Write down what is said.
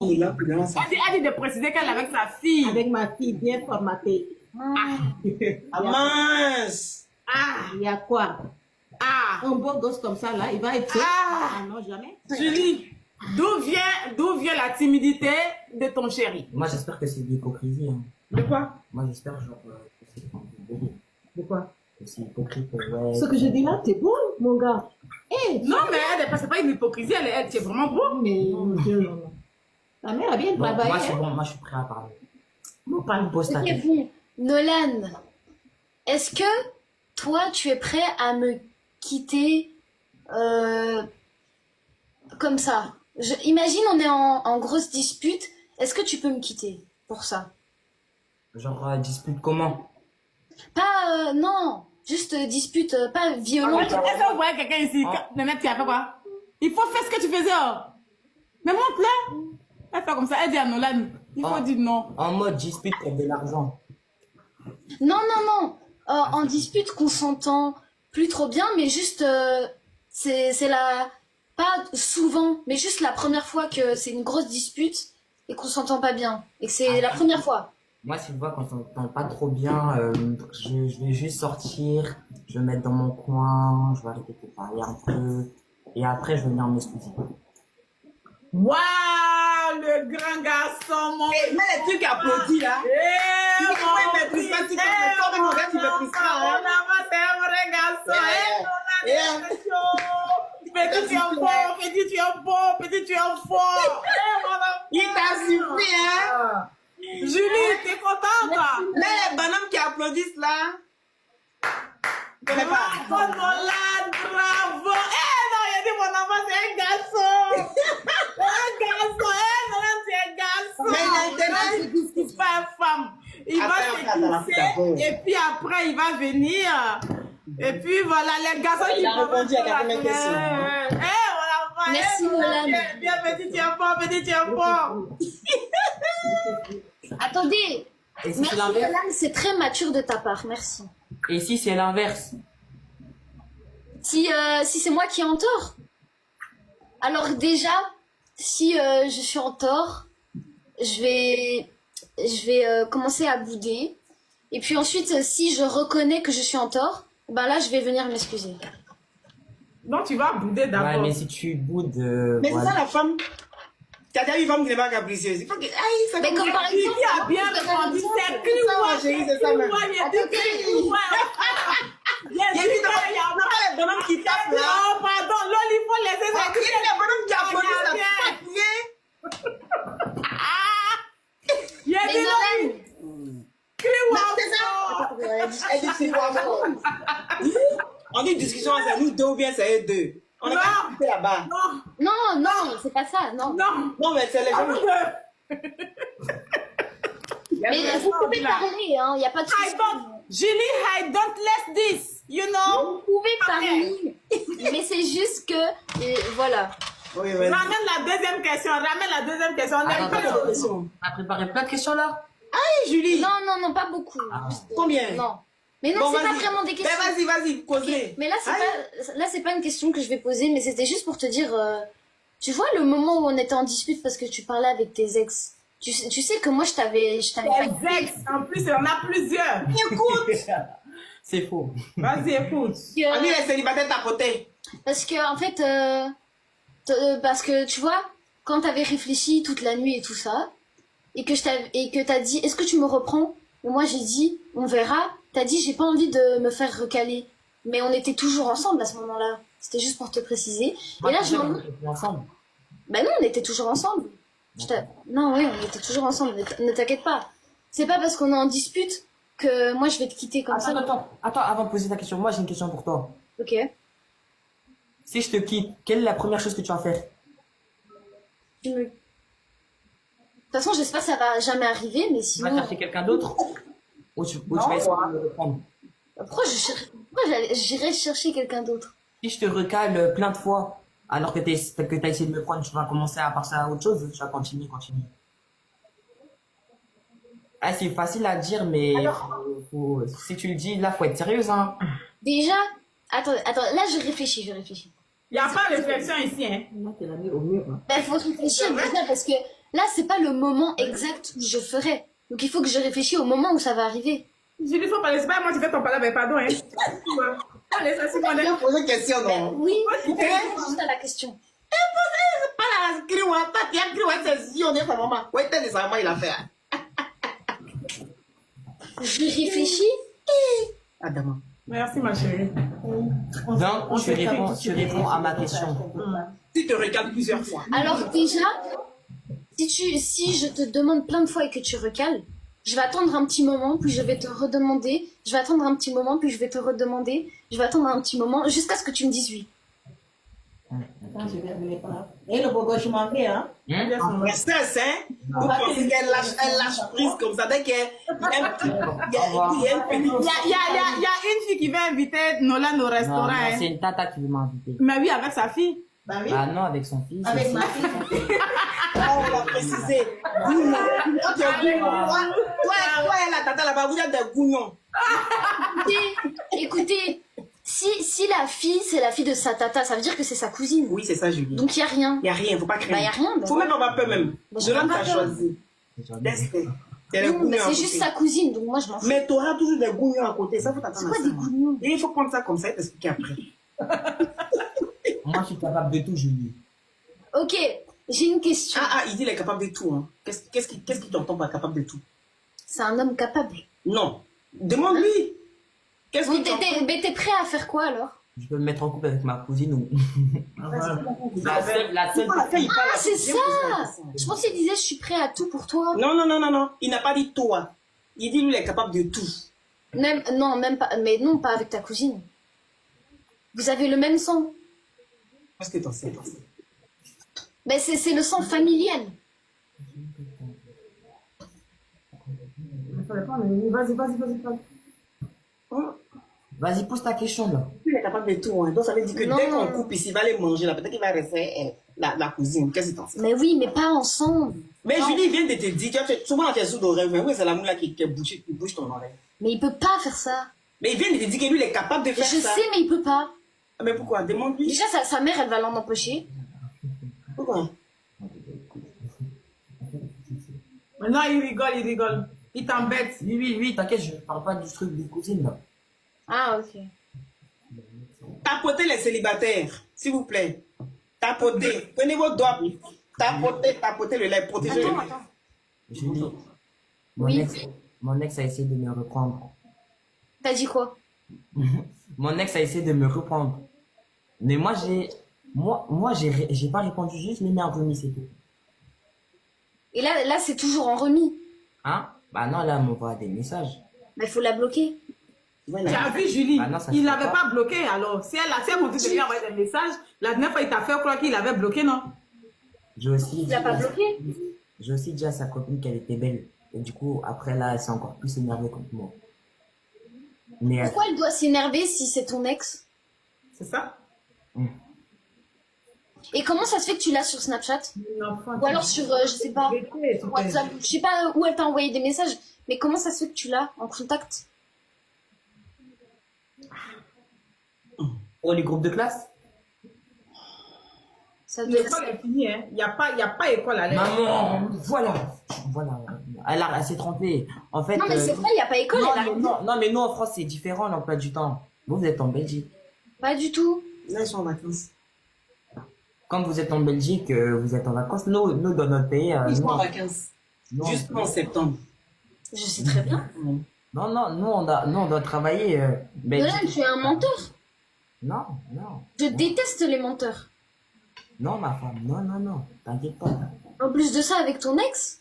Il a plus dans ça. Elle dit de préciser qu'elle est avec sa fille. Avec ma fille bien formatée. Ah mince! Il y a quoi? Ah, Un beau gosse comme ça, là, il va être... Ah. non, jamais. Julie, d'où vient la timidité de ton chéri? Moi, j'espère que c'est de l'hypocrisie. Hein. De quoi? Moi, j'espère genre que c'est De quoi? que c'est hypocrite. Ouais. Ce que je dis là, t'es bon, mon gars. Non, mais c'est pas une hypocrisie, elle c'est vraiment beau. Mais, mon Dieu, non, non. Ta mère a bien Bon, travaillé. moi, je suis bon. Moi, je suis prêt à parler. Bon, parle. Pose ta Ok, tête. bon. Nolan, est-ce que toi, tu es prêt à me quitter comme ça? Imagine, on est en grosse dispute. Est-ce que tu peux me quitter pour ça? Genre, dispute comment? Pas, non, juste dispute, pas violente. Est-ce que vous voyez quelqu'un ici, le mec qui a fait quoi? Il faut faire ce que tu faisais. Oh. Mais montre-le. Elle fait comme ça, elle dit à Nolan, il faut dire non. En mode dispute pour de l'argent. Non, non, non. En dispute qu'on s'entend plus trop bien, mais juste, c'est la... Pas souvent, mais juste la première fois que c'est une grosse dispute et qu'on s'entend pas bien. Et que c'est la première fois. Moi, si je vois qu'on s'entend pas trop bien, je vais juste sortir, je vais me mettre dans mon coin, je vais arrêter de parler un peu, et après, je vais venir m'excuser. Waouh, le grand garçon, mon. Mais les trucs applaudis là. Eh, Tu peux maîtriser ça, tu peux maîtriser mon gars, tu maîtrises ça, hein. Mon enfant, c'est un vrai garçon. Eh, Nolan, c'est chaud. Petit, tu es fort. Petit, tu es fort. Petit, tu es fort. Eh, mon enfant. Il t'a surpris, hein. Julie, t'es contente? Mais les bonhommes qui applaudissent là. Je connais pas. Bravo, Nolan, bravo. Eh, non, il a dit mon enfant, c'est un garçon. C'est un garçon. Eh, Nolan, c'est un garçon. Mais il a intérêt. C'est pas une femme. Il va s'écousser et puis après, il va venir. Et puis voilà, les garçons Il a répondu à la première question. Eh, voilà. Merci, Nolan. Bien, petit, tu es fort, petit, tu es fort. Attendez. Et si c'est Merci, l'inverse? Nolan, c'est très mature de ta part, merci. Et si c'est l'inverse? Si c'est moi qui ai en tort. Alors déjà, si je suis en tort, je vais commencer à bouder. Et puis ensuite, si je reconnais que je suis en tort, ben là, je vais venir m'excuser. Donc, tu vas bouder Ouais, d'abord. mais si tu boudes, Mais c'est voilà. ça la femme. T'as déjà vu une femme qui n'est pas capricieuse. Il faut que. Aïe, ça Mais comme par Qui exemple... a bien répondu, c'est ça, ma chérie, c'est ça, même. Il a dit Clio. Il a Il y a dit dit non, pas les bonhommes qui tapent là. non, pardon, Lolo, il faut laisser ça. Il y a les bonhommes qui applaudissent là. Il a Mais dit Nolan, Elle dit c'est quoi, on dit discussion, c'est nous deux ou bien c'est eux deux. On est Non. pas discuté là-bas. non, non, c'est pas ça, non. non. Non, mais c'est les gens. Mais vous pouvez parler, hein, il n'y a pas de I souci. don't, Julie, I don't let this, you know. Vous pouvez parler, mais c'est juste que, voilà. Oui, vas-y. Ramène la deuxième question, On n'aime pas Attends, les attends. On a préparé plein de questions là? Hey, Julie. Non, non, non, pas beaucoup. Ah. Juste, Combien? Non. Mais non, Bon, c'est pas vas-y. vraiment des questions. Mais vas-y, causez. Mais là, Aïe. c'est pas une question que je vais poser, mais c'était juste pour te dire, tu vois le moment où on était en dispute parce que tu parlais avec tes ex. Tu sais que moi, je t'avais Les ex, en plus, il y en a plusieurs. Écoute. C'est faux. Vas-y, écoute. On dit les célibataires tapotés. Parce que, en fait, parce que, tu vois, quand t'avais réfléchi toute la nuit et tout ça, et que t'as dit, est-ce que tu me reprends? Et moi, j'ai dit, on verra. T'as dit, j'ai pas envie de me faire recaler. Mais on était toujours ensemble à ce moment-là. C'était juste pour te préciser. Et là, je me... ensemble. Bah non, on était toujours ensemble. Non, oui, on était toujours ensemble. Ne t'inquiète pas. C'est pas parce qu'on est en dispute que moi, je vais te quitter comme ça. Attends, avant de poser ta question, moi j'ai une question pour toi. Ok. De Si je te quitte, quelle est la première chose que tu vas faire? toute façon, j'espère que ça va jamais arriver, mais Tu vas sinon... chercher quelqu'un d'autre? Ou tu vas essayer de me reprendre? Pourquoi j'irais chercher quelqu'un d'autre? Si je te recale plein de fois, alors que t'as essayé de me prendre, tu vas commencer à passer à autre chose, tu vas continuer. Ah, c'est facile à dire, mais si tu le dis, là, faut être sérieuse, hein. Déjà... Attends, là, je réfléchis. Il n'y a pas de réflexion ici, hein. Là, tu l'as mis au mur. Hein. Bah, faut réfléchir déjà parce que là, c'est pas le moment exact où je ferai. Donc, il faut que je réfléchisse au moment où ça va arriver. Julie, faut parler. C'est pas moi qui fais ton parler, mais pardon, hein. Allez, ça, c'est mon Tu as posé une question, non? Oui, réponds juste à la question. Pas la criouette, pas qui a criouette, c'est Zion, sa maman. Ouais, t'es nécessairement, il a fait. Je réfléchis. Adama. Merci, ma chérie. Donc, tu réponds à ma question. Tu te regardes plusieurs fois. Alors, déjà, si je te demande plein de fois et que tu recales, je vais attendre un petit moment, puis je vais te redemander. Je vais attendre un petit moment, puis je vais te redemander. Je vais attendre un petit moment jusqu'à ce que tu me dises oui. Attends, je vais revenir par là. Et le beau gosse, je m'en vais, hein. En stress, hein? Vous pensez qu'elle lâche prise comme ça dès qu'il y a un petit. Il y a un petit. Il y a une fille qui veut inviter Nolan au restaurant. Non, non, hein. c'est une tata qui veut m'inviter. Mais oui, avec sa fille. Bah oui. Bah non, avec son fils. Avec aussi. ma fille. On va préciser. Gounon. Toi, tu es gounon. Toi et la tata là-bas, vous êtes des gounons. Écoutez, si la fille, c'est la fille de sa tata, ça veut dire que c'est sa cousine. Oui, c'est ça, Julie. Donc, il n'y a rien. Il n'y a rien, faut pas Bah, il n'y a craindre. rien. bah. Faut même pas avoir peur même. Bah, Je l'ai pas pas peur. choisi. Laisse-le. C'est les Non, mais gounons à c'est juste côté. sa cousine, donc moi, je m'en fous. Mais tu auras toujours des gounons à côté. Ça, faut C'est t'attendre quoi à des ça. gounons? Et il faut prendre ça comme ça et t'expliquer après. Moi, je suis capable de tout, Julie. Ok, j'ai une question. Ah, il dit qu'il est capable de tout. Hein. Qu'est-ce qui t'entend par capable de tout? C'est un homme capable. Non. Demande-lui. Qu'est-ce Bon, qui t'entend? t'es prêt à faire quoi, alors? Je peux me mettre en couple avec ma cousine ou. La seule. Pourquoi il parle Ah, à c'est Viens ça. poser la question. Je pensais qu'il disait, je suis prêt à tout pour toi. Non. Il n'a pas dit toi. Il dit lui, il est capable de tout. Même pas, mais non, pas avec ta cousine. Vous avez le même sang. Qu'est-ce que t'en sais? Mais c'est le sang familial. Vas-y. Vas-y, pose ta question là. Il est capable de tout. Hein. Donc ça veut dire que Non. dès qu'on coupe ici, il va aller manger là. Peut-être qu'il va rester la cousine. Qu'est-ce que t'en sais? Mais oui, mais pas ensemble. Mais Non. Julie vient de te dire, tu as fait souvent tes sous d'oreille. Mais oui, c'est la moule là qui bouge ton oreille. Mais il peut pas faire ça. Mais il vient de te dire que lui, il est capable de Je faire ça. sais, mais il peut pas. Ah, mais pourquoi? Demande-lui. Déjà, sa mère, elle va l'en empocher. Pourquoi? Non, il rigole. Il t'embête. Oui, t'inquiète, je parle pas du truc des cousines là. Ah, ok. Tapotez les célibataires, s'il vous plaît. Tapotez. Prenez vos doigts. Tapotez le lait. Protégez le lait. Attends. Julie, Oui. mon ex a essayé de me reprendre. T'as dit quoi? Mon ex a essayé de me reprendre. Mais moi, j'ai pas répondu, juste les nerfs remis, c'est tout. Et là c'est toujours en remis. Hein? Bah non, là, elle m'envoie des messages. Mais il faut la bloquer. Tu as vu Julie, Ah non, ça il se l'avait fait pas bloqué alors. Si elle monté de lui envoyer des messages, la dernière fois il t'a fait croire qu'il avait bloqué, non? J'ai aussi Il l'a pas bloqué? J'ai aussi dit à sa copine qu'elle était belle. Et du coup, après là, elle s'est encore plus énervée contre moi. Mais Pourquoi elle doit s'énerver si c'est ton ex? C'est ça? Et comment ça se fait que tu l'as sur Snapchat? Ou alors sur, je sais pas, WhatsApp, je sais pas où elle t'a envoyé des messages, mais comment ça se fait que tu l'as en contact? oh, les groupes de classe? Ça doit être... L'école est finie, hein. Il n'y a pas école à l'aide. Maman, voilà. Elle s'est trompée. En fait. Non, mais c'est vrai, il n'y a pas école, non, elle a mais, raison. non, mais nous en France, c'est différent l'emploi du temps. Vous êtes en Belgique. Pas du tout. Là, ils sont en vacances. Quand vous êtes en Belgique, vous êtes en vacances. Nous dans notre pays. Ils sont nous, en vacances. nous, Juste en septembre. Je sais très bien. non, nous on doit travailler. Nolan, Belgique. tu es un menteur. Non. Je déteste les menteurs. Non, ma femme. Non. T'inquiète pas. En plus de ça, avec ton ex,